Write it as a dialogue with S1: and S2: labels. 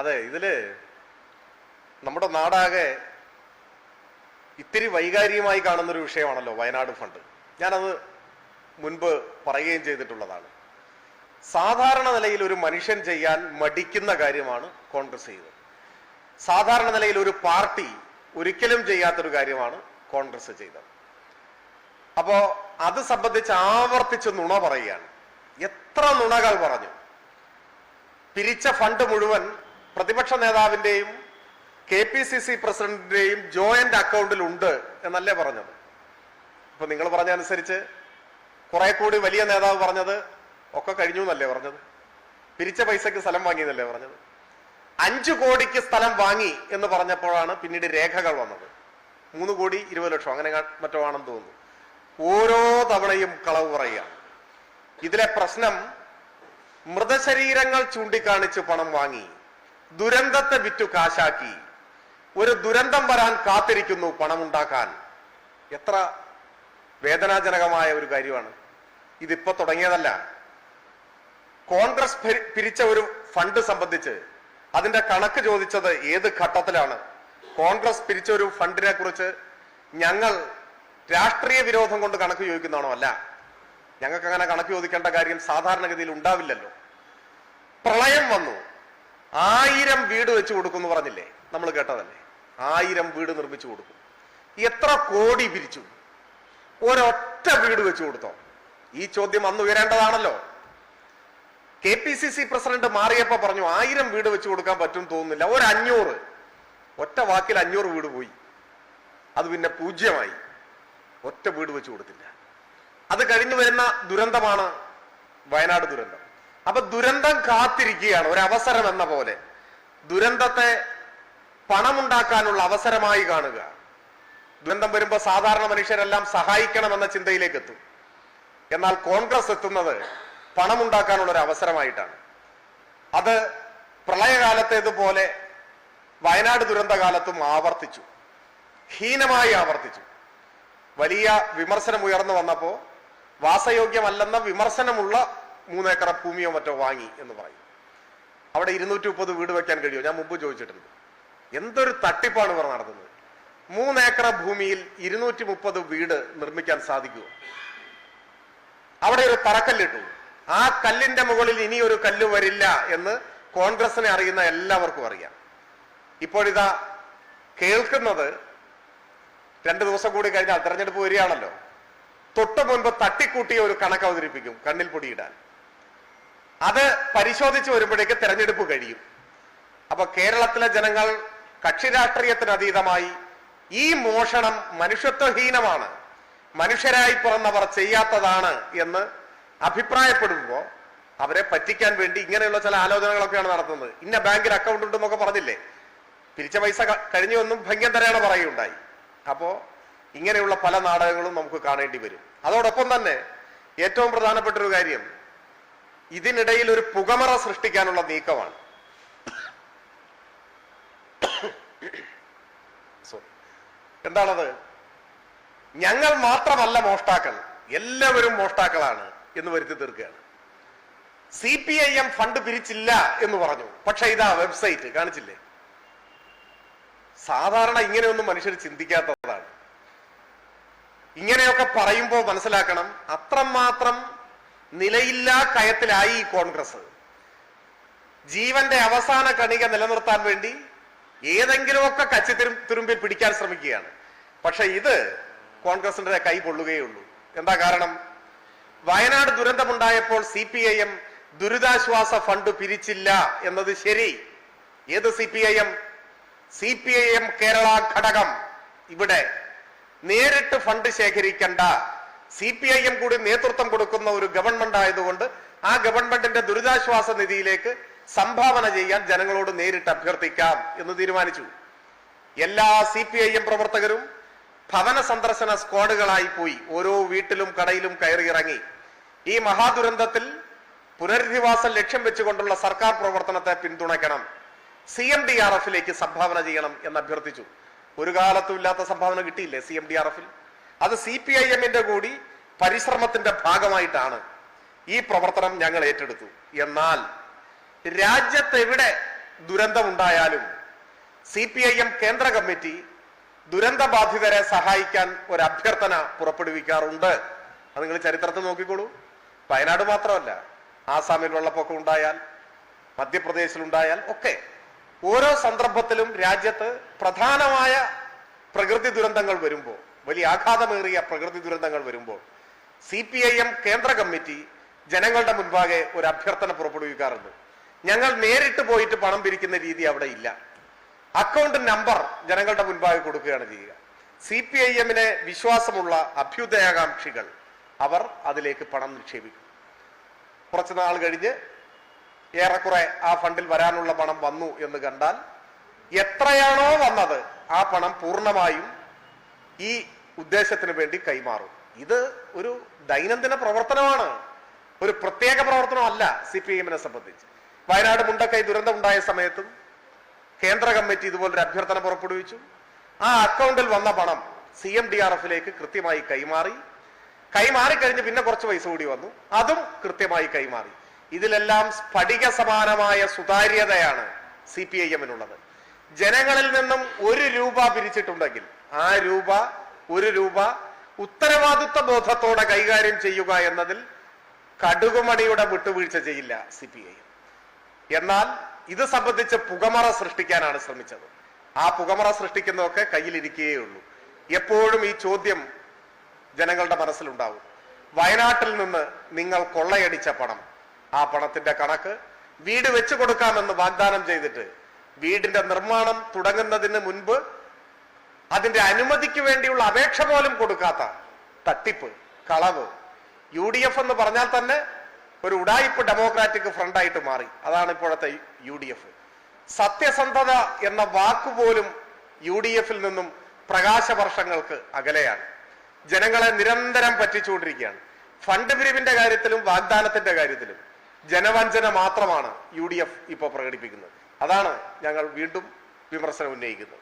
S1: അതെ, ഇതില് നമ്മുടെ നാടാകെ ഇത്തിരി വൈകാരികമായി കാണുന്നൊരു വിഷയമാണല്ലോ വയനാട് ഫണ്ട്. ഞാനത് മുൻപ് പറയുകയും ചെയ്തിട്ടുള്ളതാണ്. സാധാരണ നിലയിൽ ഒരു മനുഷ്യൻ ചെയ്യാൻ മടിക്കുന്ന കാര്യമാണ് കോൺഗ്രസ് ചെയ്തത്. സാധാരണ നിലയിൽ ഒരു പാർട്ടി ഒരിക്കലും ചെയ്യാത്തൊരു കാര്യമാണ് കോൺഗ്രസ് ചെയ്തത്. അപ്പോ അത് സംബന്ധിച്ച് ആവർത്തിച്ച് നുണ പറയുകയാണ്. എത്ര നുണകൾ പറഞ്ഞു. പിരിച്ച ഫണ്ട് മുഴുവൻ പ്രതിപക്ഷ നേതാവിന്റെയും KPCC പ്രസിഡന്റിന്റെയും ജോയിന്റ് അക്കൗണ്ടിൽ ഉണ്ട് എന്നല്ലേ പറഞ്ഞത്. ഇപ്പൊ നിങ്ങൾ പറഞ്ഞ അനുസരിച്ച് കുറെ കൂടി വലിയ നേതാവ് പറഞ്ഞത് ഒക്കെ കഴിഞ്ഞു എന്നല്ലേ പറഞ്ഞത്. പിരിച്ച പൈസക്ക് സ്ഥലം വാങ്ങിയെന്നല്ലേ പറഞ്ഞത്. 5 കോടിക്ക് സ്ഥലം വാങ്ങി എന്ന് പറഞ്ഞപ്പോഴാണ് പിന്നീട് രേഖകൾ വന്നത്. 3,20,00,000 അങ്ങനെ മറ്റോ ആണെന്ന് തോന്നുന്നു. ഓരോ തവണയും കളവ് പറയുകയാണ്. ഇതിലെ പ്രശ്നം മൃതശരീരങ്ങൾ ചൂണ്ടിക്കാണിച്ച് പണം വാങ്ങി, ദുരന്തത്തെ വിറ്റു കാശാക്കി, ഒരു ദുരന്തം വരാൻ കാത്തിരിക്കുന്നു പണമുണ്ടാക്കാൻ. എത്ര വേദനാജനകമായ ഒരു കാര്യമാണ്. ഇതിപ്പോ തുടങ്ങിയതല്ല. കോൺഗ്രസ് പിരിച്ച ഒരു ഫണ്ട് സംബന്ധിച്ച് അതിന്റെ കണക്ക് ചോദിച്ചത് ഏത് ഘട്ടത്തിലാണ്? കോൺഗ്രസ് പിരിച്ച ഒരു ഫണ്ടിനെ കുറിച്ച് ഞങ്ങൾ രാഷ്ട്രീയ വിരോധം കൊണ്ട് കണക്ക് ചോദിക്കുന്നതാണോ? അല്ല. ഞങ്ങൾക്ക് അങ്ങനെ കണക്ക് ചോദിക്കേണ്ട കാര്യം സാധാരണഗതിയിൽ ഉണ്ടാവില്ലല്ലോ. പ്രളയം വന്നു, 1000 വീട് വെച്ച് കൊടുക്കുമെന്ന് പറഞ്ഞില്ലേ, നമ്മൾ കേട്ടതല്ലേ. 1000 വീട് നിർമ്മിച്ചു കൊടുക്കും. എത്ര കോടി പിരിച്ചു? ഒരൊറ്റ വീട് വെച്ച് കൊടുത്തോ? ഈ ചോദ്യം അന്ന് ഉയരേണ്ടതാണല്ലോ. KPCC പ്രസിഡന്റ് മാറിയപ്പോ പറഞ്ഞു 1000 വീട് വെച്ച് കൊടുക്കാൻ പറ്റും തോന്നുന്നില്ല, ഒരു 500. ഒറ്റ വാക്കിൽ 500 വീട് പോയി. അത് പിന്നെ 0 ഒറ്റ വീട് വെച്ച് കൊടുത്തില്ല. അത് കഴിഞ്ഞു വരുന്ന ദുരന്തമാണ് വയനാട് ദുരന്തം. അപ്പൊ ദുരന്തം കാത്തിരിക്കുകയാണ്, ഒരു അവസരം എന്ന പോലെ. ദുരന്തത്തെ പണമുണ്ടാക്കാനുള്ള അവസരമായി കാണുക. ദുരന്തം വരുമ്പോൾ സാധാരണ മനുഷ്യരെല്ലാം സഹായിക്കണമെന്ന ചിന്തയിലേക്ക് എത്തും. എന്നാൽ കോൺഗ്രസ് എത്തുന്നത് പണമുണ്ടാക്കാനുള്ള ഒരു അവസരമായിട്ടാണ്. അത് പ്രളയകാലത്തേതുപോലെ വയനാട് ദുരന്തകാലത്തും ആവർത്തിച്ചു, ഹീനമായി ആവർത്തിച്ചു. വലിയ വിമർശനം ഉയർന്നു വന്നപ്പോ വാസയോഗ്യമല്ലെന്ന വിമർശനമുള്ള 3 ഏക്കർ ഭൂമിയോ മറ്റോ വാങ്ങി എന്ന് പറയും. അവിടെ 230 വീട് വെക്കാൻ കഴിയുമോ? ഞാൻ മുമ്പ് ചോദിച്ചിട്ടുണ്ട്. എന്തൊരു തട്ടിപ്പാണ് ഇവർ നടത്തുന്നത്. 3 ഏക്കർ ഭൂമിയിൽ 230 വീട് നിർമ്മിക്കാൻ സാധിക്കുമോ? അവിടെ ഒരു തറക്കല്ലിട്ടു. ആ കല്ലിന്റെ മുകളിൽ ഇനി ഒരു കല്ല് വരില്ല എന്ന് കോൺഗ്രസിനെ അറിയുന്ന എല്ലാവർക്കും അറിയാം. ഇപ്പോഴിതാ കേൾക്കുന്നത് 2 ദിവസം കൂടി കഴിഞ്ഞാൽ തെരഞ്ഞെടുപ്പ് വരികയാണല്ലോ. തൊട്ടു മുൻപ് തട്ടിക്കൂട്ടിയ ഒരു കണക്ക് അവതരിപ്പിക്കും കണ്ണിൽ പൊടിയിടാൻ. അത് പരിശോധിച്ച് വരുമ്പോഴേക്ക് തെരഞ്ഞെടുപ്പ് കഴിയും. അപ്പൊ കേരളത്തിലെ ജനങ്ങൾ കക്ഷി രാഷ്ട്രീയത്തിന് അതീതമായി ഈ മോഷണം മനുഷ്യത്വഹീനമാണ്, മനുഷ്യരായി പിറന്നവർ ചെയ്യാത്തതാണ് എന്ന് അഭിപ്രായപ്പെടുമ്പോ അവരെ പറ്റിക്കാൻ വേണ്ടി ഇങ്ങനെയുള്ള ചില ആലോചനകളൊക്കെയാണ് നടത്തുന്നത്. ഇന്ന ബാങ്കിൽ അക്കൗണ്ട് ഉണ്ടെന്നൊക്കെ പറഞ്ഞില്ലേ, പിരിച്ച പൈസ കഴിഞ്ഞുവെന്നും ഭംഗ്യം തരാണ് പറയുണ്ടായി. അപ്പോ ഇങ്ങനെയുള്ള പല നാടകങ്ങളും നമുക്ക് കാണേണ്ടി വരും. അതോടൊപ്പം തന്നെ ഏറ്റവും പ്രധാനപ്പെട്ട ഒരു കാര്യം, ഇതിനിടയിൽ ഒരു പുകമറ സൃഷ്ടിക്കാനുള്ള നീക്കമാണ്. എന്താണത്? ഞങ്ങൾ മാത്രമല്ല മോഷ്ടാക്കൾ, എല്ലാവരും മോഷ്ടാക്കളാണ് എന്ന് വരുത്തി തീർക്കുകയാണ്. CPIM ഫണ്ട് പിരിച്ചില്ല എന്ന് പറഞ്ഞു. പക്ഷെ ഇതാ വെബ്സൈറ്റ് കാണിച്ചില്ലേ. സാധാരണ ഇങ്ങനെയൊന്നും മനുഷ്യർ ചിന്തിക്കാത്തതാണ്. ഇങ്ങനെയൊക്കെ പറയുമ്പോൾ മനസ്സിലാക്കണം, അത്രമാത്രം നിലയില്ലാ കയത്തിലായി കോൺഗ്രസ്. ജീവന്റെ അവസാന കണിക നിലനിർത്താൻ വേണ്ടി ഏതെങ്കിലുമൊക്കെ തുരുമ്പിൽ പിടിക്കാൻ ശ്രമിക്കുകയാണ്. പക്ഷെ ഇത് കോൺഗ്രസിന്റെ കൈ പൊള്ളുകയുള്ളൂ. എന്താ കാരണം? വയനാട് ദുരന്തമുണ്ടായപ്പോൾ CPIM ദുരിതാശ്വാസ ഫണ്ട് പിരിച്ചില്ല എന്നത് ശരി. ഏത് CPIM? CPIM കേരള ഘടകം. ഇവിടെ നേരിട്ട് ഫണ്ട് ശേഖരിക്കേണ്ട, CPIM കൂടി നേതൃത്വം കൊടുക്കുന്ന ഒരു ഗവൺമെന്റ് ആയതുകൊണ്ട് ആ ഗവൺമെന്റിന്റെ ദുരിതാശ്വാസ നിധിയിലേക്ക് സംഭാവന ചെയ്യാൻ ജനങ്ങളോട് നേരിട്ട് അഭ്യർത്ഥിക്കാം എന്ന് തീരുമാനിച്ചു. എല്ലാ CPIM പ്രവർത്തകരും ഭവന സന്ദർശന സ്ക്വാഡുകളായി പോയി ഓരോ വീട്ടിലും കടയിലും കയറിയിറങ്ങി ഈ മഹാദുരന്തത്തിൽ പുനരധിവാസം ലക്ഷ്യം വെച്ചുകൊണ്ടുള്ള സർക്കാർ പ്രവർത്തനത്തെ പിന്തുണയ്ക്കണം, CMDRF-ലേക്ക് സംഭാവന ചെയ്യണം എന്ന് അഭ്യർത്ഥിച്ചു. ഒരു കാലത്തും ഇല്ലാത്ത സംഭാവന കിട്ടിയില്ലേ CMDRF-ൽ? അത് CPIM-ന്റെ കൂടി പരിശ്രമത്തിന്റെ ഭാഗമായിട്ടാണ് ഈ പ്രവർത്തനം ഞങ്ങൾ ഏറ്റെടുത്തു. എന്നാൽ രാജ്യത്ത് എവിടെ ദുരന്തമുണ്ടായാലും CPIM കേന്ദ്ര കമ്മിറ്റി ദുരന്തബാധിതരെ സഹായിക്കാൻ ഒരു അഭ്യർത്ഥന പുറപ്പെടുവിക്കാറുണ്ട്. അത് നിങ്ങൾ ചരിത്രത്തിൽ നോക്കിക്കോളൂ. വയനാട് മാത്രമല്ല, ആസാമിൽ വെള്ളപ്പൊക്കം ഉണ്ടായാൽ, മധ്യപ്രദേശിലുണ്ടായാൽ ഒക്കെ ഓരോ സന്ദർഭത്തിലും രാജ്യത്ത് പ്രധാനമായ പ്രകൃതി ദുരന്തങ്ങൾ വരുമ്പോൾ, വലിയ ആഘാതമേറിയ പ്രകൃതി ദുരന്തങ്ങൾ വരുമ്പോൾ CPIM കേന്ദ്ര കമ്മിറ്റി ജനങ്ങളുടെ മുൻപാകെ ഒരു അഭ്യർത്ഥന പുറപ്പെടുവിക്കാറുണ്ട്. ഞങ്ങൾ നേരിട്ട് പോയിട്ട് പണം പിരിക്കുന്ന രീതി അവിടെ ഇല്ല. അക്കൗണ്ട് നമ്പർ ജനങ്ങളുടെ മുൻപാകെ കൊടുക്കുകയാണ് ചെയ്യുക. CPIM-നെ വിശ്വാസമുള്ള അഭ്യുദയാകാംക്ഷികൾ അവർ അതിലേക്ക് പണം നിക്ഷേപിക്കും. കുറച്ചു നാൾ കഴിഞ്ഞ് ഏറെക്കുറെ ആ ഫണ്ടിൽ വരാനുള്ള പണം വന്നു എന്ന് കണ്ടാൽ എത്രയാണോ വന്നത് ആ പണം പൂർണ്ണമായും ഈ ഉദ്ദേശത്തിന് വേണ്ടി കൈമാറും. ഇത് ഒരു ദൈനംദിന പ്രവർത്തനമാണ്, ഒരു പ്രത്യേക പ്രവർത്തനമല്ല. CPIM-നെ സംബന്ധിച്ച് വയനാട് മുണ്ടക്കൈ ദുരന്തം ഉണ്ടായ സമയത്തും കേന്ദ്ര കമ്മിറ്റി ഇതുപോലൊരു അഭ്യർത്ഥന പുറപ്പെടുവിച്ചു. ആ അക്കൗണ്ടിൽ വന്ന പണം CMDRF-ലേക്ക് കൃത്യമായി കൈമാറിക്കഴിഞ്ഞ് പിന്നെ കുറച്ച് പൈസ കൂടി വന്നു, അതും കൃത്യമായി കൈമാറി. ഇതിലെല്ലാം സ്ഫടിക സമാനമായ സുതാര്യതയാണ് CPIM-നുള്ളത്. ജനങ്ങളിൽ നിന്നും 1 രൂപ പിരിച്ചിട്ടുണ്ടെങ്കിൽ ആ ഒരു രൂപ ഉത്തരവാദിത്വ ബോധത്തോടെ കൈകാര്യം ചെയ്യുക എന്നതിൽ കടുകുമണിയുടെ വിട്ടുവീഴ്ച ചെയ്യില്ല CPIM. എന്നാൽ ഇത് സംബന്ധിച്ച് പുകമറ സൃഷ്ടിക്കാനാണ് ശ്രമിച്ചത്. ആ പുകമറ സൃഷ്ടിക്കുന്നതൊക്കെ കയ്യിലിരിക്കുകയുള്ളൂ. എപ്പോഴും ഈ ചോദ്യം ജനങ്ങളുടെ മനസ്സിലുണ്ടാവും. വയനാട്ടിൽ നിന്ന് നിങ്ങൾ കൊള്ളയടിച്ച പണം, ആ പണത്തിന്റെ കണക്ക് വീട് വെച്ചു കൊടുക്കാമെന്ന് വാഗ്ദാനം ചെയ്തിട്ട് വീടിന്റെ നിർമ്മാണം തുടങ്ങുന്നതിന് മുൻപ് അതിന്റെ അനുമതിക്ക് വേണ്ടിയുള്ള അപേക്ഷ പോലും കൊടുക്കാത്ത തട്ടിപ്പ്, കളവ്. UDF എന്ന് പറഞ്ഞാൽ തന്നെ ഒരു ഉഡായിപ്പ് ഡെമോക്രാറ്റിക് ഫ്രണ്ടായിട്ട് മാറി. അതാണ് ഇപ്പോഴത്തെ UDF. സത്യസന്ധത എന്ന വാക്കുപോലും UDF-ൽ നിന്നും പ്രകാശവർഷങ്ങൾക്ക് അകലെയാണ്. ജനങ്ങളെ നിരന്തരം പറ്റിച്ചുകൊണ്ടിരിക്കുകയാണ്. ഫണ്ട് പിരിവിന്റെ കാര്യത്തിലും വാഗ്ദാനത്തിന്റെ കാര്യത്തിലും ജനവഞ്ചന മാത്രമാണ് UDF ഇപ്പോൾ പ്രകടിപ്പിക്കുന്നത്. അതാണ് ഞങ്ങൾ വീണ്ടും വിമർശനം ഉന്നയിക്കുന്നത്.